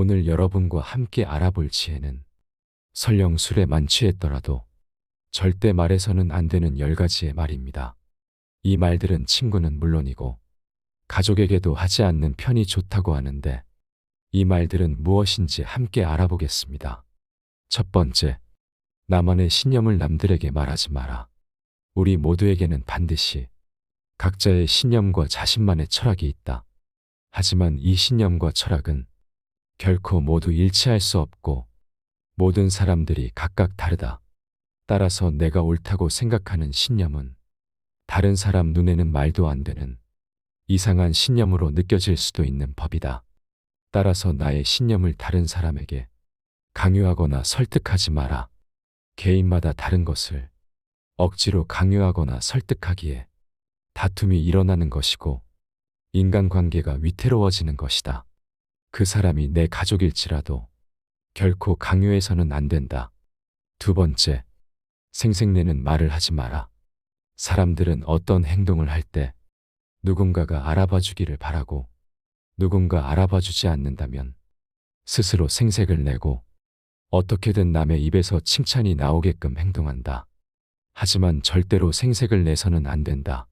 오늘 여러분과 함께 알아볼 지혜는 설령 술에 만취했더라도 절대 말해서는 안 되는 10가지의 말입니다. 이 말들은 친구는 물론이고 가족에게도 하지 않는 편이 좋다고 하는데 이 말들은 무엇인지 함께 알아보겠습니다. 첫 번째, 나만의 신념을 남들에게 말하지 마라. 우리 모두에게는 반드시 각자의 신념과 자신만의 철학이 있다. 하지만 이 신념과 철학은 결코 모두 일치할 수 없고 모든 사람들이 각각 다르다. 따라서 내가 옳다고 생각하는 신념은 다른 사람 눈에는 말도 안 되는 이상한 신념으로 느껴질 수도 있는 법이다. 따라서 나의 신념을 다른 사람에게 강요하거나 설득하지 마라. 개인마다 다른 것을 억지로 강요하거나 설득하기에 다툼이 일어나는 것이고 인간관계가 위태로워지는 것이다. 그 사람이 내 가족일지라도 결코 강요해서는 안 된다. 두 번째, 생색내는 말을 하지 마라. 사람들은 어떤 행동을 할 때 누군가가 알아봐 주기를 바라고 누군가 알아봐 주지 않는다면 스스로 생색을 내고 어떻게든 남의 입에서 칭찬이 나오게끔 행동한다. 하지만 절대로 생색을 내서는 안 된다.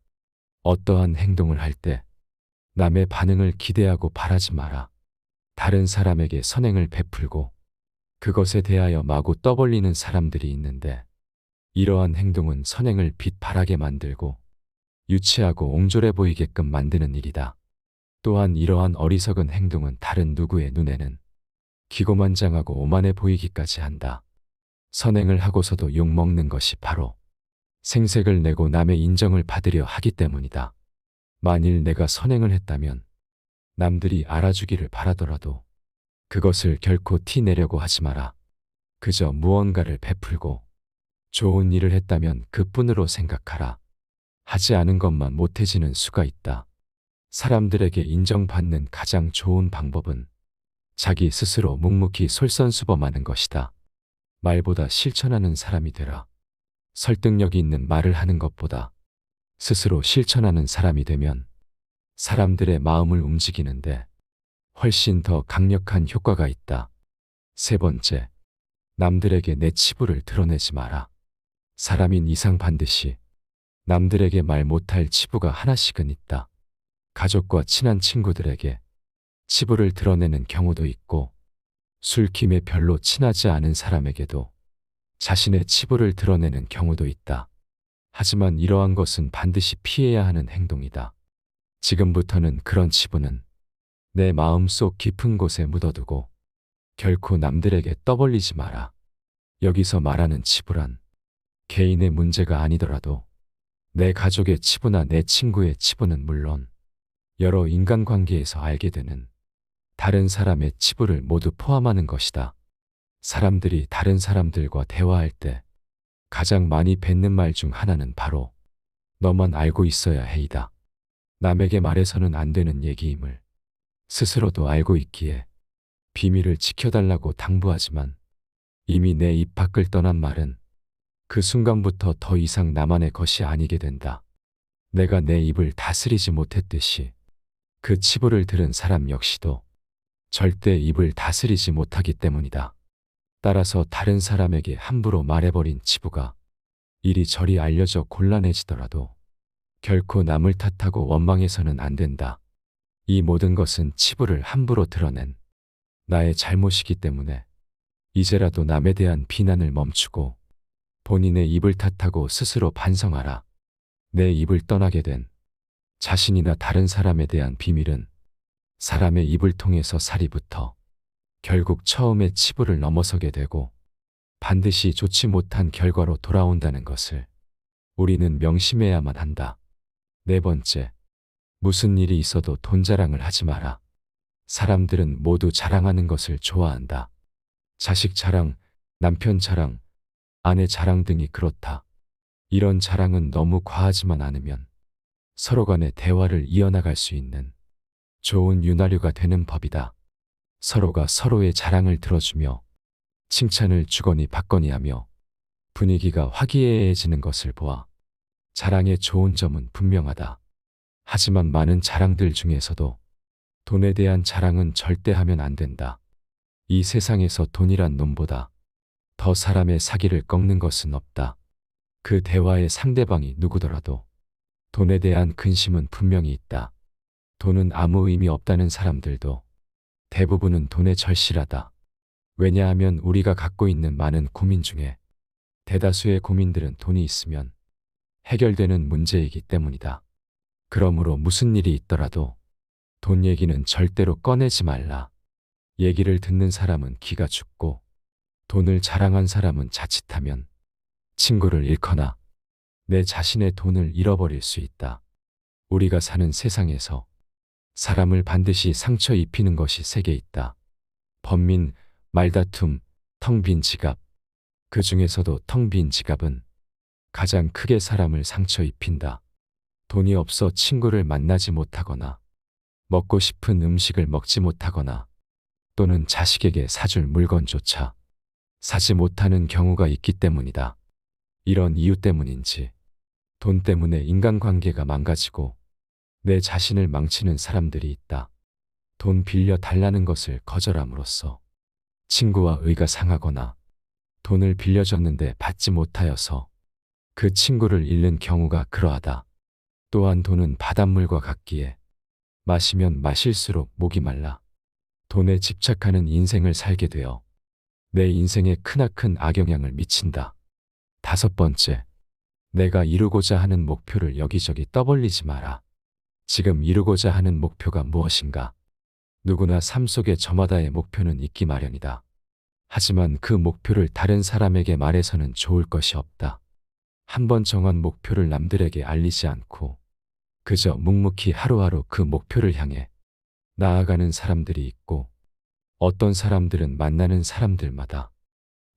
어떠한 행동을 할 때 남의 반응을 기대하고 바라지 마라. 다른 사람에게 선행을 베풀고 그것에 대하여 마구 떠벌리는 사람들이 있는데 이러한 행동은 선행을 빛바라게 만들고 유치하고 옹졸해 보이게끔 만드는 일이다. 또한 이러한 어리석은 행동은 다른 누구의 눈에는 기고만장하고 오만해 보이기까지 한다. 선행을 하고서도 욕먹는 것이 바로 생색을 내고 남의 인정을 받으려 하기 때문이다. 만일 내가 선행을 했다면 남들이 알아주기를 바라더라도 그것을 결코 티 내려고 하지 마라. 그저 무언가를 베풀고 좋은 일을 했다면 그뿐으로 생각하라. 하지 않은 것만 못해지는 수가 있다. 사람들에게 인정받는 가장 좋은 방법은 자기 스스로 묵묵히 솔선수범하는 것이다. 말보다 실천하는 사람이 되라. 설득력이 있는 말을 하는 것보다 스스로 실천하는 사람이 되면 사람들의 마음을 움직이는데 훨씬 더 강력한 효과가 있다. 세 번째, 남들에게 내 치부를 드러내지 마라. 사람인 이상 반드시 남들에게 말 못할 치부가 하나씩은 있다. 가족과 친한 친구들에게 치부를 드러내는 경우도 있고 술김에 별로 친하지 않은 사람에게도 자신의 치부를 드러내는 경우도 있다. 하지만 이러한 것은 반드시 피해야 하는 행동이다. 지금부터는 그런 치부는 내 마음속 깊은 곳에 묻어두고 결코 남들에게 떠벌리지 마라. 여기서 말하는 치부란 개인의 문제가 아니더라도 내 가족의 치부나 내 친구의 치부는 물론 여러 인간관계에서 알게 되는 다른 사람의 치부를 모두 포함하는 것이다. 사람들이 다른 사람들과 대화할 때 가장 많이 뱉는 말 중 하나는 바로 너만 알고 있어야 해이다. 남에게 말해서는 안 되는 얘기임을 스스로도 알고 있기에 비밀을 지켜달라고 당부하지만 이미 내 입 밖을 떠난 말은 그 순간부터 더 이상 나만의 것이 아니게 된다. 내가 내 입을 다스리지 못했듯이 그 치부를 들은 사람 역시도 절대 입을 다스리지 못하기 때문이다. 따라서 다른 사람에게 함부로 말해버린 치부가 이리저리 알려져 곤란해지더라도 결코 남을 탓하고 원망해서는 안 된다. 이 모든 것은 치부를 함부로 드러낸 나의 잘못이기 때문에 이제라도 남에 대한 비난을 멈추고 본인의 입을 탓하고 스스로 반성하라. 내 입을 떠나게 된 자신이나 다른 사람에 대한 비밀은 사람의 입을 통해서 살이 붙어 결국 처음의 치부를 넘어서게 되고 반드시 좋지 못한 결과로 돌아온다는 것을 우리는 명심해야만 한다. 네 번째, 무슨 일이 있어도 돈 자랑을 하지 마라. 사람들은 모두 자랑하는 것을 좋아한다. 자식 자랑, 남편 자랑, 아내 자랑 등이 그렇다. 이런 자랑은 너무 과하지만 않으면 서로 간의 대화를 이어나갈 수 있는 좋은 윤활유가 되는 법이다. 서로가 서로의 자랑을 들어주며 칭찬을 주거니 받거니 하며 분위기가 화기애애해지는 것을 보아 자랑의 좋은 점은 분명하다. 하지만 많은 자랑들 중에서도 돈에 대한 자랑은 절대 하면 안 된다. 이 세상에서 돈이란 놈보다 더 사람의 사기를 꺾는 것은 없다. 그 대화의 상대방이 누구더라도 돈에 대한 근심은 분명히 있다. 돈은 아무 의미 없다는 사람들도 대부분은 돈에 절실하다. 왜냐하면 우리가 갖고 있는 많은 고민 중에 대다수의 고민들은 돈이 있으면 해결되는 문제이기 때문이다. 그러므로 무슨 일이 있더라도 돈 얘기는 절대로 꺼내지 말라. 얘기를 듣는 사람은 기가 죽고 돈을 자랑한 사람은 자칫하면 친구를 잃거나 내 자신의 돈을 잃어버릴 수 있다. 우리가 사는 세상에서 사람을 반드시 상처 입히는 것이 세 개 있다. 번민, 말다툼, 텅 빈 지갑. 그 중에서도 텅 빈 지갑은 가장 크게 사람을 상처 입힌다. 돈이 없어 친구를 만나지 못하거나 먹고 싶은 음식을 먹지 못하거나 또는 자식에게 사줄 물건조차 사지 못하는 경우가 있기 때문이다. 이런 이유 때문인지 돈 때문에 인간관계가 망가지고 내 자신을 망치는 사람들이 있다. 돈 빌려 달라는 것을 거절함으로써 친구와 의가 상하거나 돈을 빌려줬는데 받지 못하여서 그 친구를 잃는 경우가 그러하다. 또한 돈은 바닷물과 같기에 마시면 마실수록 목이 말라 돈에 집착하는 인생을 살게 되어 내 인생에 크나큰 악영향을 미친다. 다섯 번째, 내가 이루고자 하는 목표를 여기저기 떠벌리지 마라. 지금 이루고자 하는 목표가 무엇인가? 누구나 삶 속에 저마다의 목표는 있기 마련이다. 하지만 그 목표를 다른 사람에게 말해서는 좋을 것이 없다. 한번 정한 목표를 남들에게 알리지 않고 그저 묵묵히 하루하루 그 목표를 향해 나아가는 사람들이 있고 어떤 사람들은 만나는 사람들마다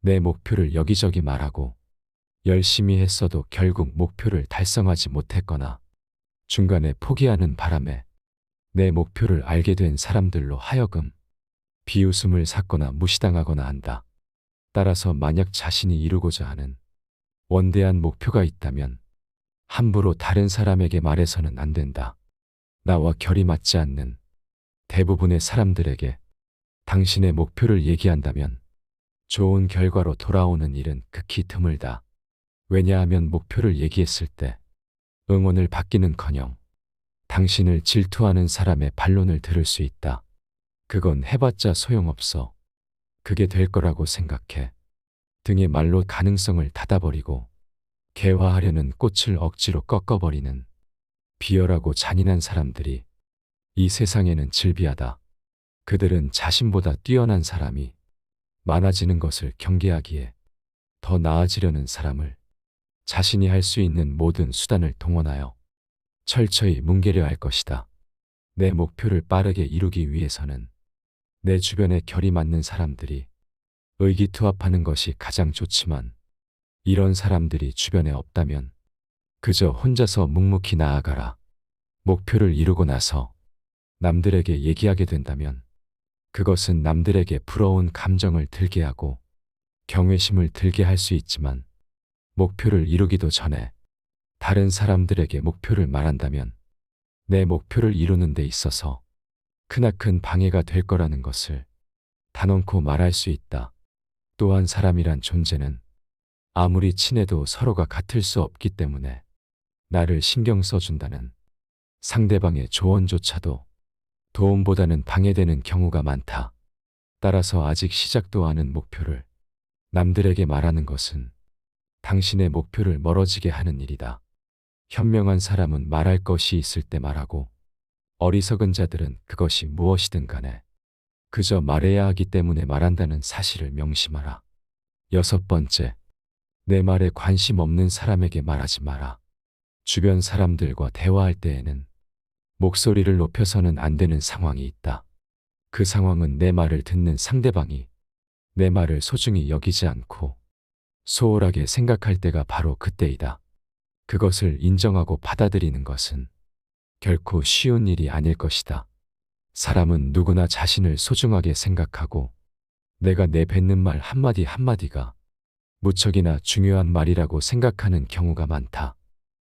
내 목표를 여기저기 말하고 열심히 했어도 결국 목표를 달성하지 못했거나 중간에 포기하는 바람에 내 목표를 알게 된 사람들로 하여금 비웃음을 샀거나 무시당하거나 한다. 따라서 만약 자신이 이루고자 하는 원대한 목표가 있다면 함부로 다른 사람에게 말해서는 안 된다. 나와 결이 맞지 않는 대부분의 사람들에게 당신의 목표를 얘기한다면 좋은 결과로 돌아오는 일은 극히 드물다. 왜냐하면 목표를 얘기했을 때 응원을 받기는커녕 당신을 질투하는 사람의 반론을 들을 수 있다. 그건 해봤자 소용없어. 그게 될 거라고 생각해. 등의 말로 가능성을 닫아버리고 개화하려는 꽃을 억지로 꺾어버리는 비열하고 잔인한 사람들이 이 세상에는 즐비하다. 그들은 자신보다 뛰어난 사람이 많아지는 것을 경계하기에 더 나아지려는 사람을 자신이 할 수 있는 모든 수단을 동원하여 철저히 뭉개려 할 것이다. 내 목표를 빠르게 이루기 위해서는 내 주변에 결이 맞는 사람들이 의기투합하는 것이 가장 좋지만 이런 사람들이 주변에 없다면 그저 혼자서 묵묵히 나아가라. 목표를 이루고 나서 남들에게 얘기하게 된다면 그것은 남들에게 부러운 감정을 들게 하고 경외심을 들게 할 수 있지만 목표를 이루기도 전에 다른 사람들에게 목표를 말한다면 내 목표를 이루는 데 있어서 크나큰 방해가 될 거라는 것을 단언코 말할 수 있다. 또한 사람이란 존재는 아무리 친해도 서로가 같을 수 없기 때문에 나를 신경 써준다는 상대방의 조언조차도 도움보다는 방해되는 경우가 많다. 따라서 아직 시작도 않은 목표를 남들에게 말하는 것은 당신의 목표를 멀어지게 하는 일이다. 현명한 사람은 말할 것이 있을 때 말하고 어리석은 자들은 그것이 무엇이든 간에 그저 말해야 하기 때문에 말한다는 사실을 명심하라. 여섯 번째, 내 말에 관심 없는 사람에게 말하지 마라. 주변 사람들과 대화할 때에는 목소리를 높여서는 안 되는 상황이 있다. 그 상황은 내 말을 듣는 상대방이 내 말을 소중히 여기지 않고 소홀하게 생각할 때가 바로 그때이다. 그것을 인정하고 받아들이는 것은 결코 쉬운 일이 아닐 것이다. 사람은 누구나 자신을 소중하게 생각하고 내가 내뱉는 말 한마디 한마디가 무척이나 중요한 말이라고 생각하는 경우가 많다.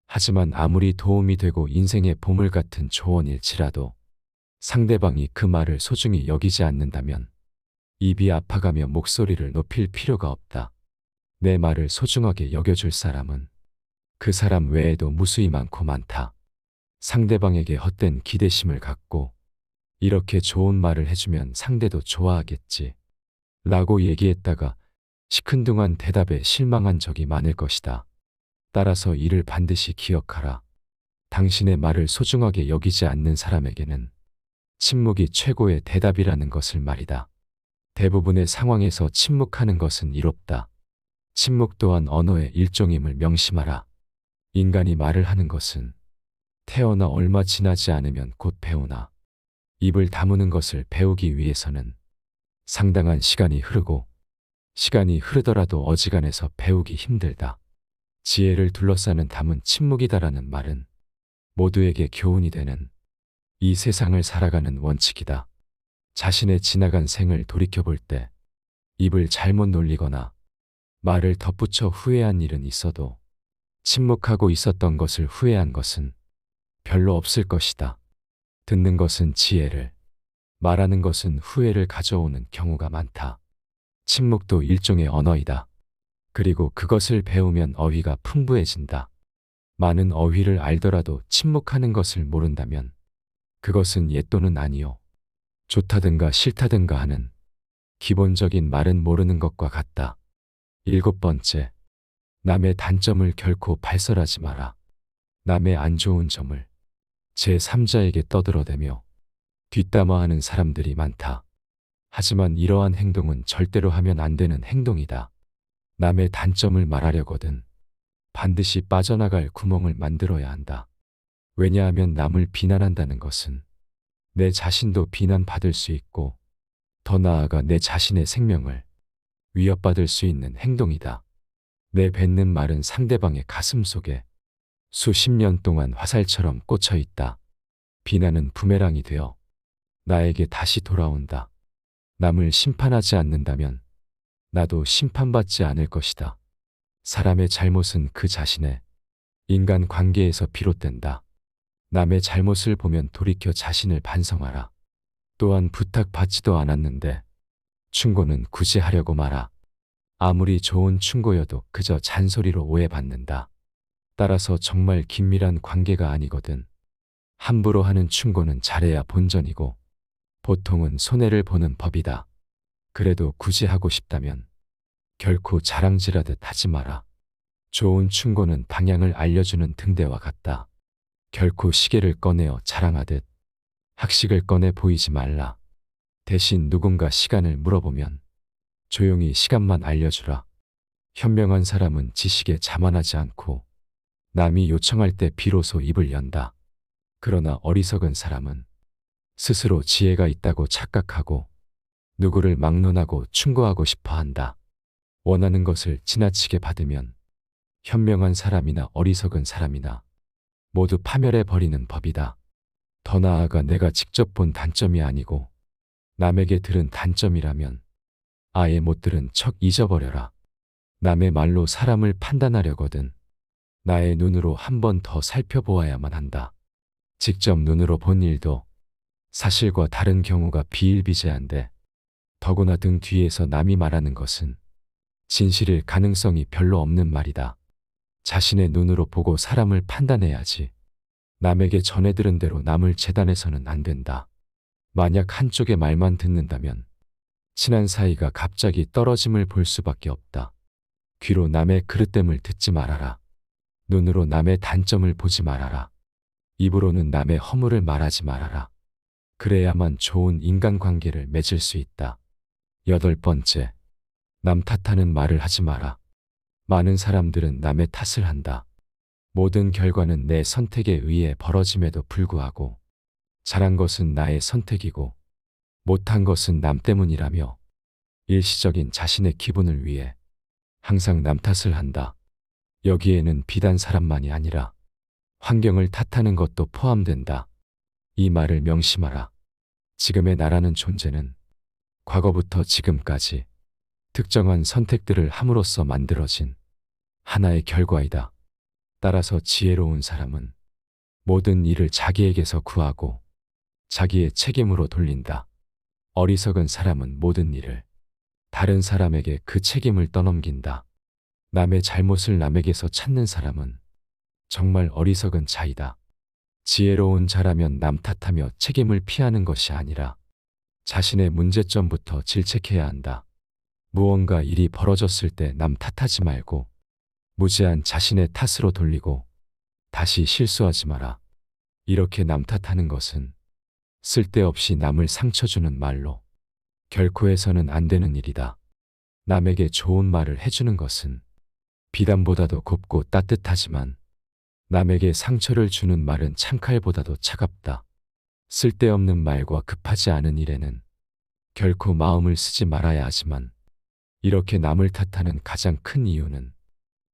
하지만 아무리 도움이 되고 인생의 보물 같은 조언일지라도 상대방이 그 말을 소중히 여기지 않는다면 입이 아파가며 목소리를 높일 필요가 없다. 내 말을 소중하게 여겨줄 사람은 그 사람 외에도 무수히 많고 많다. 상대방에게 헛된 기대심을 갖고 이렇게 좋은 말을 해주면 상대도 좋아하겠지. 라고 얘기했다가 시큰둥한 대답에 실망한 적이 많을 것이다. 따라서 이를 반드시 기억하라. 당신의 말을 소중하게 여기지 않는 사람에게는 침묵이 최고의 대답이라는 것을 말이다. 대부분의 상황에서 침묵하는 것은 이롭다. 침묵 또한 언어의 일종임을 명심하라. 인간이 말을 하는 것은 태어나 얼마 지나지 않으면 곧 배우나 입을 다무는 것을 배우기 위해서는 상당한 시간이 흐르고 시간이 흐르더라도 어지간해서 배우기 힘들다. 지혜를 둘러싸는 담은 침묵이다라는 말은 모두에게 교훈이 되는 이 세상을 살아가는 원칙이다. 자신의 지나간 생을 돌이켜볼 때 입을 잘못 놀리거나 말을 덧붙여 후회한 일은 있어도 침묵하고 있었던 것을 후회한 것은 별로 없을 것이다. 듣는 것은 지혜를, 말하는 것은 후회를 가져오는 경우가 많다. 침묵도 일종의 언어이다. 그리고 그것을 배우면 어휘가 풍부해진다. 많은 어휘를 알더라도 침묵하는 것을 모른다면 그것은 예 또는 아니요, 좋다든가 싫다든가 하는 기본적인 말은 모르는 것과 같다. 7번째, 남의 단점을 결코 발설하지 마라. 남의 안 좋은 점을 제3자에게 떠들어대며 뒷담화하는 사람들이 많다. 하지만 이러한 행동은 절대로 하면 안 되는 행동이다. 남의 단점을 말하려거든 반드시 빠져나갈 구멍을 만들어야 한다. 왜냐하면 남을 비난한다는 것은 내 자신도 비난받을 수 있고 더 나아가 내 자신의 생명을 위협받을 수 있는 행동이다. 내 뱉는 말은 상대방의 가슴 속에 수십 년 동안 화살처럼 꽂혀 있다. 비난은 부메랑이 되어 나에게 다시 돌아온다. 남을 심판하지 않는다면 나도 심판받지 않을 것이다. 사람의 잘못은 그 자신의 인간 관계에서 비롯된다. 남의 잘못을 보면 돌이켜 자신을 반성하라. 또한 부탁받지도 않았는데 충고는 굳이 하려고 마라. 아무리 좋은 충고여도 그저 잔소리로 오해받는다. 따라서 정말 긴밀한 관계가 아니거든 함부로 하는 충고는 잘해야 본전이고 보통은 손해를 보는 법이다. 그래도 굳이 하고 싶다면 결코 자랑질하듯 하지 마라. 좋은 충고는 방향을 알려주는 등대와 같다. 결코 시계를 꺼내어 자랑하듯 학식을 꺼내 보이지 말라. 대신 누군가 시간을 물어보면 조용히 시간만 알려주라. 현명한 사람은 지식에 자만하지 않고 남이 요청할 때 비로소 입을 연다. 그러나 어리석은 사람은 스스로 지혜가 있다고 착각하고 누구를 막론하고 충고하고 싶어 한다. 원하는 것을 지나치게 받으면 현명한 사람이나 어리석은 사람이나 모두 파멸해 버리는 법이다. 더 나아가 내가 직접 본 단점이 아니고 남에게 들은 단점이라면 아예 못 들은 척 잊어버려라. 남의 말로 사람을 판단하려거든 나의 눈으로 한 번 더 살펴보아야만 한다. 직접 눈으로 본 일도 사실과 다른 경우가 비일비재한데 더구나 등 뒤에서 남이 말하는 것은 진실일 가능성이 별로 없는 말이다. 자신의 눈으로 보고 사람을 판단해야지. 남에게 전해 들은 대로 남을 재단해서는 안 된다. 만약 한쪽의 말만 듣는다면 친한 사이가 갑자기 떨어짐을 볼 수밖에 없다. 귀로 남의 그릇됨을 듣지 말아라. 눈으로 남의 단점을 보지 말아라. 입으로는 남의 허물을 말하지 말아라. 그래야만 좋은 인간관계를 맺을 수 있다. 8번째, 남 탓하는 말을 하지 마라. 많은 사람들은 남의 탓을 한다. 모든 결과는 내 선택에 의해 벌어짐에도 불구하고 잘한 것은 나의 선택이고 못한 것은 남 때문이라며 일시적인 자신의 기분을 위해 항상 남 탓을 한다. 여기에는 비단 사람만이 아니라 환경을 탓하는 것도 포함된다. 이 말을 명심하라. 지금의 나라는 존재는 과거부터 지금까지 특정한 선택들을 함으로써 만들어진 하나의 결과이다. 따라서 지혜로운 사람은 모든 일을 자기에게서 구하고 자기의 책임으로 돌린다. 어리석은 사람은 모든 일을 다른 사람에게 그 책임을 떠넘긴다. 남의 잘못을 남에게서 찾는 사람은 정말 어리석은 자이다. 지혜로운 자라면 남 탓하며 책임을 피하는 것이 아니라 자신의 문제점부터 질책해야 한다. 무언가 일이 벌어졌을 때 남 탓하지 말고 무제한 자신의 탓으로 돌리고 다시 실수하지 마라. 이렇게 남 탓하는 것은 쓸데없이 남을 상처 주는 말로 결코 해서는 안 되는 일이다. 남에게 좋은 말을 해주는 것은 비단보다도 곱고 따뜻하지만 남에게 상처를 주는 말은 참칼보다도 차갑다. 쓸데없는 말과 급하지 않은 일에는 결코 마음을 쓰지 말아야 하지만 이렇게 남을 탓하는 가장 큰 이유는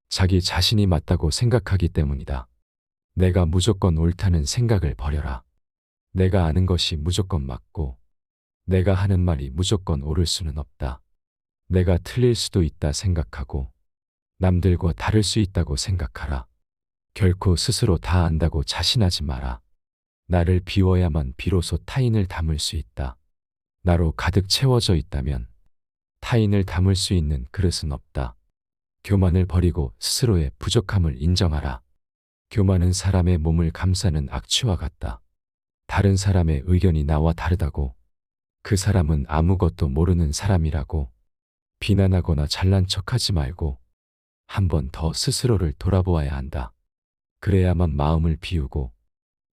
자기 자신이 맞다고 생각하기 때문이다. 내가 무조건 옳다는 생각을 버려라. 내가 아는 것이 무조건 맞고 내가 하는 말이 무조건 옳을 수는 없다. 내가 틀릴 수도 있다 생각하고 남들과 다를 수 있다고 생각하라. 결코 스스로 다 안다고 자신하지 마라. 나를 비워야만 비로소 타인을 담을 수 있다. 나로 가득 채워져 있다면 타인을 담을 수 있는 그릇은 없다. 교만을 버리고 스스로의 부족함을 인정하라. 교만은 사람의 몸을 감싸는 악취와 같다. 다른 사람의 의견이 나와 다르다고 그 사람은 아무것도 모르는 사람이라고 비난하거나 잘난 척하지 말고 한 번 더 스스로를 돌아보아야 한다. 그래야만 마음을 비우고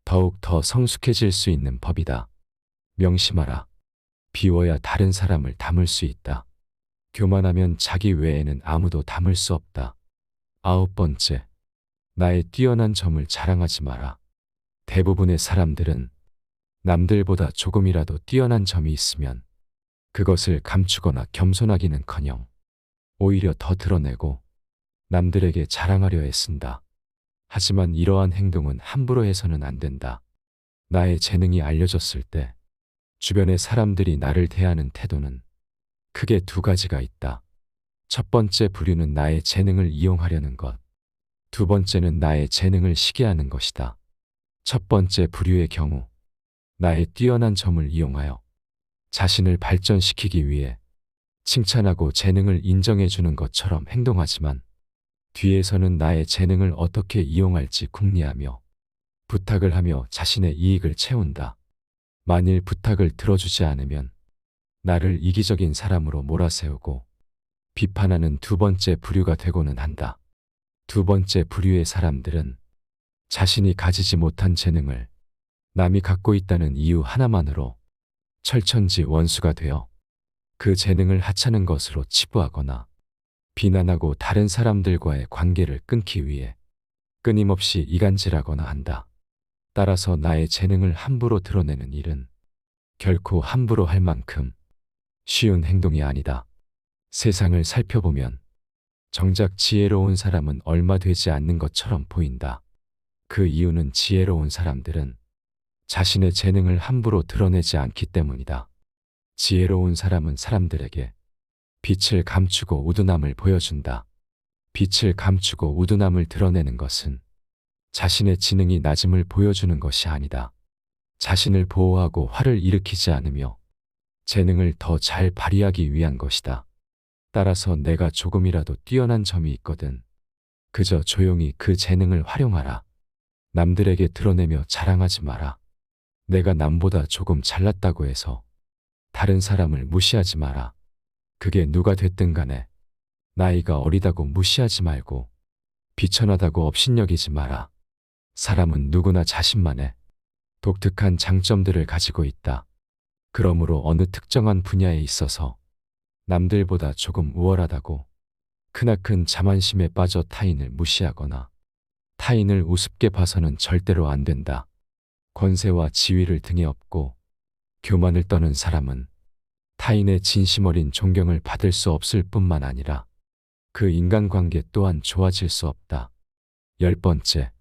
더욱 더 성숙해질 수 있는 법이다. 명심하라. 비워야 다른 사람을 담을 수 있다. 교만하면 자기 외에는 아무도 담을 수 없다. 9번째, 나의 뛰어난 점을 자랑하지 마라. 대부분의 사람들은 남들보다 조금이라도 뛰어난 점이 있으면 그것을 감추거나 겸손하기는커녕 오히려 더 드러내고 남들에게 자랑하려 애쓴다. 하지만 이러한 행동은 함부로 해서는 안 된다. 나의 재능이 알려졌을 때 주변의 사람들이 나를 대하는 태도는 크게 두 가지가 있다. 첫 번째 부류는 나의 재능을 이용하려는 것. 두 번째는 나의 재능을 시기하는 것이다. 첫 번째 부류의 경우 나의 뛰어난 점을 이용하여 자신을 발전시키기 위해 칭찬하고 재능을 인정해 주는 것처럼 행동하지만 뒤에서는 나의 재능을 어떻게 이용할지 궁리하며 부탁을 하며 자신의 이익을 채운다. 만일 부탁을 들어주지 않으면 나를 이기적인 사람으로 몰아세우고 비판하는 두 번째 부류가 되고는 한다. 두 번째 부류의 사람들은 자신이 가지지 못한 재능을 남이 갖고 있다는 이유 하나만으로 철천지 원수가 되어 그 재능을 하찮은 것으로 치부하거나 비난하고 다른 사람들과의 관계를 끊기 위해 끊임없이 이간질하거나 한다. 따라서 나의 재능을 함부로 드러내는 일은 결코 함부로 할 만큼 쉬운 행동이 아니다. 세상을 살펴보면 정작 지혜로운 사람은 얼마 되지 않는 것처럼 보인다. 그 이유는 지혜로운 사람들은 자신의 재능을 함부로 드러내지 않기 때문이다. 지혜로운 사람은 사람들에게 빛을 감추고 우둔함을 보여준다. 빛을 감추고 우둔함을 드러내는 것은 자신의 지능이 낮음을 보여주는 것이 아니다. 자신을 보호하고 화를 일으키지 않으며 재능을 더 잘 발휘하기 위한 것이다. 따라서 내가 조금이라도 뛰어난 점이 있거든 그저 조용히 그 재능을 활용하라. 남들에게 드러내며 자랑하지 마라. 내가 남보다 조금 잘났다고 해서 다른 사람을 무시하지 마라. 그게 누가 됐든 간에 나이가 어리다고 무시하지 말고 비천하다고 업신여기지 마라. 사람은 누구나 자신만의 독특한 장점들을 가지고 있다. 그러므로 어느 특정한 분야에 있어서 남들보다 조금 우월하다고 크나큰 자만심에 빠져 타인을 무시하거나 타인을 우습게 봐서는 절대로 안 된다. 권세와 지위를 등에 업고 교만을 떠는 사람은 타인의 진심 어린 존경을 받을 수 없을 뿐만 아니라 그 인간관계 또한 좋아질 수 없다. 10번째,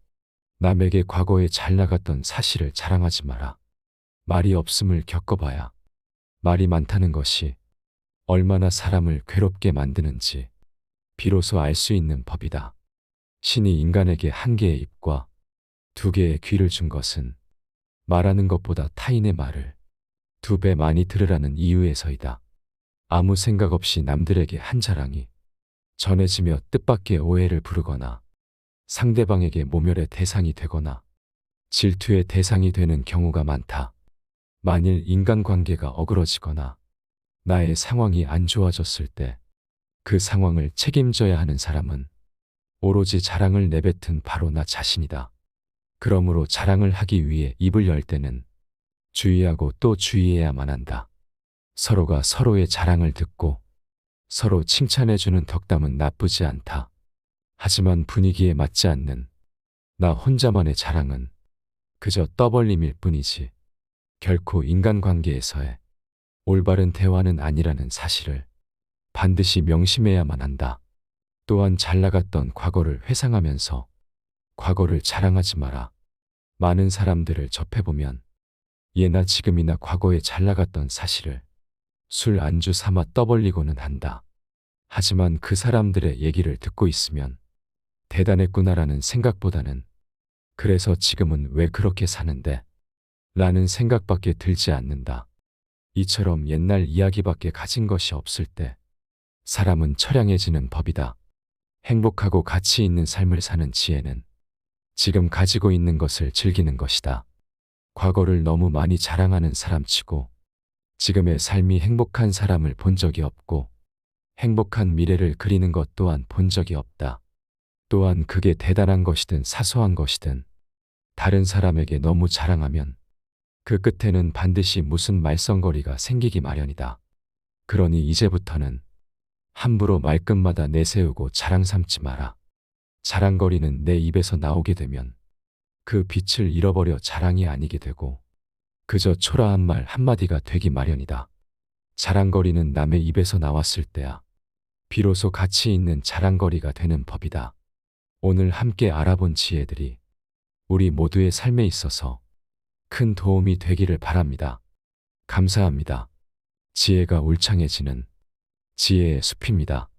남에게 과거에 잘 나갔던 사실을 자랑하지 마라. 말이 없음을 겪어봐야 말이 많다는 것이 얼마나 사람을 괴롭게 만드는지 비로소 알 수 있는 법이다. 신이 인간에게 한 개의 입과 두 개의 귀를 준 것은 말하는 것보다 타인의 말을 2배 많이 들으라는 이유에서이다. 아무 생각 없이 남들에게 한 자랑이 전해지며 뜻밖의 오해를 부르거나 상대방에게 모멸의 대상이 되거나 질투의 대상이 되는 경우가 많다. 만일 인간관계가 어그러지거나 나의 상황이 안 좋아졌을 때 그 상황을 책임져야 하는 사람은 오로지 자랑을 내뱉은 바로 나 자신이다. 그러므로 자랑을 하기 위해 입을 열 때는 주의하고 또 주의해야만 한다. 서로가 서로의 자랑을 듣고 서로 칭찬해주는 덕담은 나쁘지 않다. 하지만 분위기에 맞지 않는 나 혼자만의 자랑은 그저 떠벌림일 뿐이지 결코 인간관계에서의 올바른 대화는 아니라는 사실을 반드시 명심해야만 한다. 또한 잘 나갔던 과거를 회상하면서 과거를 자랑하지 마라. 많은 사람들을 접해보면 예나 지금이나 과거에 잘 나갔던 사실을 술 안주 삼아 떠벌리고는 한다. 하지만 그 사람들의 얘기를 듣고 있으면 대단했구나라는 생각보다는 그래서 지금은 왜 그렇게 사는데? 라는 생각밖에 들지 않는다. 이처럼 옛날 이야기밖에 가진 것이 없을 때 사람은 처량해지는 법이다. 행복하고 가치 있는 삶을 사는 지혜는 지금 가지고 있는 것을 즐기는 것이다. 과거를 너무 많이 자랑하는 사람치고 지금의 삶이 행복한 사람을 본 적이 없고 행복한 미래를 그리는 것 또한 본 적이 없다. 또한 그게 대단한 것이든 사소한 것이든 다른 사람에게 너무 자랑하면 그 끝에는 반드시 무슨 말썽거리가 생기기 마련이다. 그러니 이제부터는 함부로 말끝마다 내세우고 자랑 삼지 마라. 자랑거리는 내 입에서 나오게 되면 그 빛을 잃어버려 자랑이 아니게 되고 그저 초라한 말 한마디가 되기 마련이다. 자랑거리는 남의 입에서 나왔을 때야 비로소 가치 있는 자랑거리가 되는 법이다. 오늘 함께 알아본 지혜들이 우리 모두의 삶에 있어서 큰 도움이 되기를 바랍니다. 감사합니다. 지혜가 울창해지는 지혜의 숲입니다.